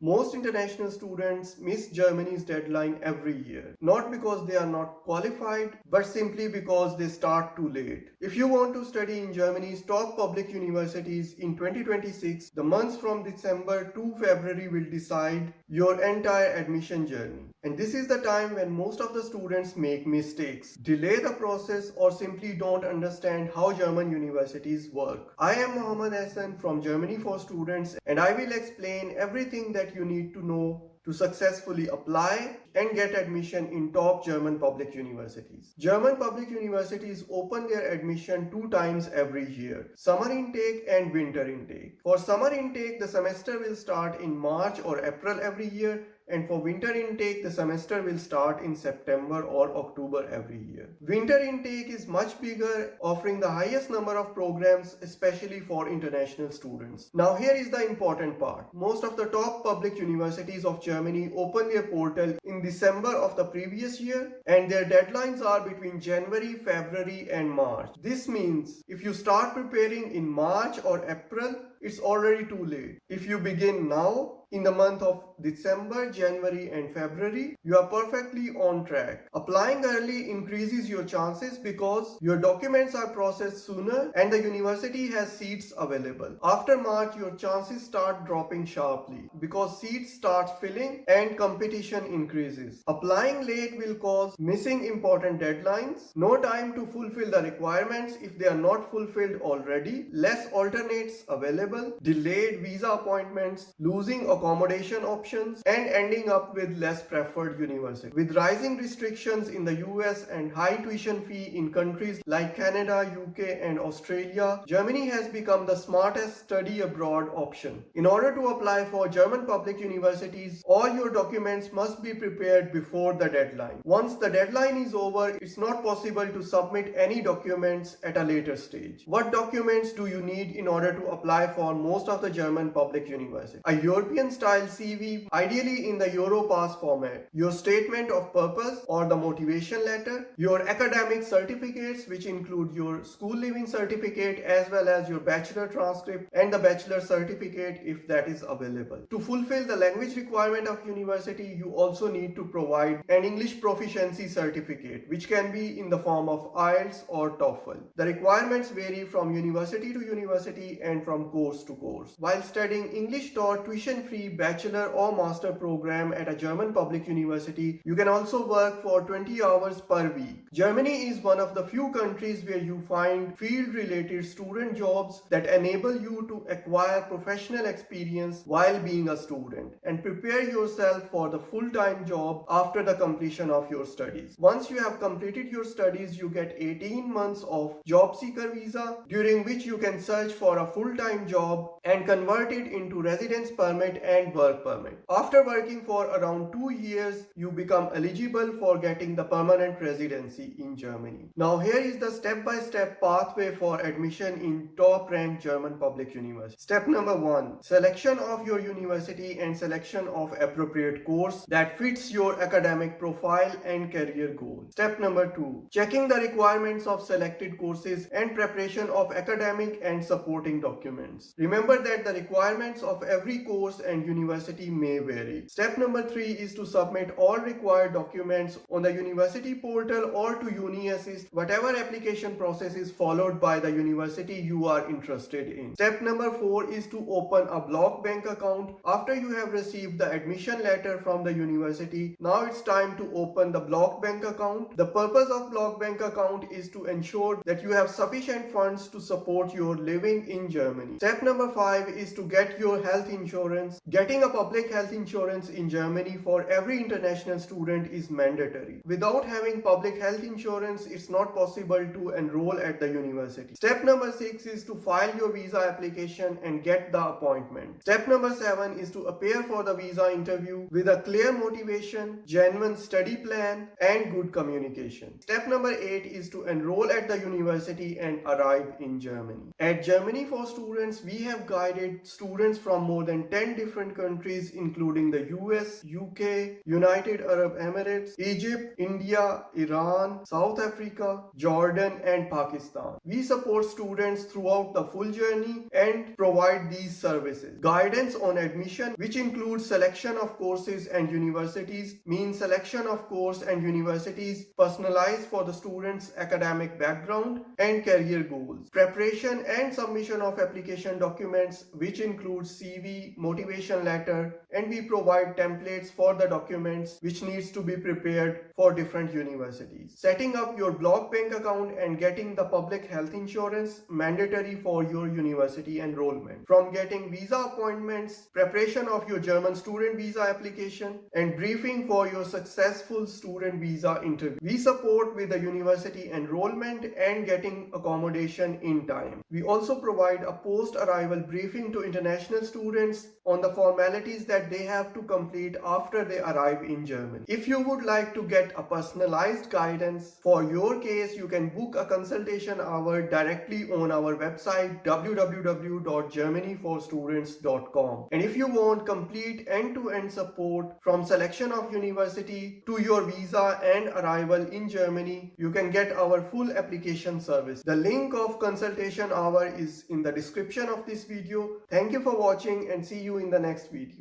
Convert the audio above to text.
Most international students miss Germany's deadline every year, not because they are not qualified, but simply because they start too late. If you want to study in Germany's top public universities in 2026, the months from December to February will decide your entire admission journey. And this is the time when most of the students make mistakes, delay the process, or simply don't understand how German universities work. I am Mohammed Hassan from Germany for Students, and I will explain everything that you need to know to successfully apply and get admission in top German public universities. German public universities open their admission 2 times every year, summer intake and winter intake. For summer intake, the semester will start in March or April every year, and for winter intake, the semester will start in September or October every year. Winter intake is much bigger, offering the highest number of programs, especially for international students. Now here is the important part. Most of the top public universities of Germany open their portal in December of the previous year, and their deadlines are between January, February and March. This means if you start preparing in March or April, it's already too late. If you begin now, in the month of December, January and February, you are perfectly on track. Applying early increases your chances because your documents are processed sooner and the university has seats available. After March, your chances start dropping sharply because seats start filling and competition increases. Applying late will cause missing important deadlines, no time to fulfill the requirements if they are not fulfilled already, less alternates available, delayed visa appointments, losing accommodation options, and ending up with less preferred university. With rising restrictions in the US and high tuition fee in countries like Canada, UK and Australia, Germany has become the smartest study abroad option. In order to apply for German public universities, all your documents must be prepared before the deadline. Once the deadline is over, it's not possible to submit any documents at a later stage. What documents do you need in order to apply for most of the German public universities? A European style CV, ideally in the Europass format, your statement of purpose or the motivation letter, your academic certificates which include your school leaving certificate as well as your bachelor transcript and the bachelor certificate if that is available. To fulfill the language requirement of university, you also need to provide an English proficiency certificate which can be in the form of IELTS or TOEFL. The requirements vary from university to university and from course to course. While studying English-taught tuition-free bachelor or master program at a German public university, you can also work for 20 hours per week. Germany is one of the few countries where you find field-related student jobs that enable you to acquire professional experience while being a student and prepare yourself for the full-time job after the completion of your studies. Once you have completed your studies, you get 18 months of job seeker visa, during which you can search for a full-time job and convert it into residence permit and work permit. After working for around 2 years, you become eligible for getting the permanent residency in Germany. Now here is the step-by-step pathway for admission in top-ranked German public university. Step number 1. Selection of your university and selection of appropriate course that fits your academic profile and career goal. Step number 2. Checking the requirements of selected courses and preparation of academic and supporting documents. Remember that the requirements of every course and university may vary. Step number 3 is to submit all required documents on the university portal or to Uni-Assist, whatever application process is followed by the university you are interested in. Step number 4 is to open a block bank account. After you have received the admission letter from the university, now it's time to open the block bank account. The purpose of block bank account is to ensure that you have sufficient funds to support your living in Germany. Step number 5 is to get your health insurance. Getting a public health insurance in Germany for every international student is mandatory. Without having public health insurance, it's not possible to enroll at the university. Step number 6 is to file your visa application and get the appointment. Step number 7 is to appear for the visa interview with a clear motivation, genuine study plan, and good communication. Step number 8 is to enroll at the university and arrive in Germany. At Germany for Students, we have guided students from more than 10 different countries including the US, UK, United Arab Emirates, Egypt, India, Iran, South Africa, Jordan and Pakistan. We support students throughout the full journey and provide these services. Guidance on admission, which includes selection of courses and universities, means selection of course and universities personalized for the student's academic background and career goals. Preparation and submission of application documents, which includes CV, motivation letter, and we provide templates for the documents which needs to be prepared for different universities. Setting up your block bank account and getting the public health insurance mandatory for your university enrollment. From getting visa appointments, preparation of your German student visa application, and briefing for your successful student visa interview. We support with the university enrollment and getting accommodation in time. We also provide a post-arrival briefing to international students on the formalities that they have to complete after they arrive in Germany. If you would like to get a personalized guidance for your case, you can book a consultation hour directly on our website www.germanyforstudents.com. And if you want complete end-to-end support from selection of university to your visa and arrival in Germany, you can get our full application service. The link of consultation hour is in the description of this video. Thank you for watching and see you in the next video.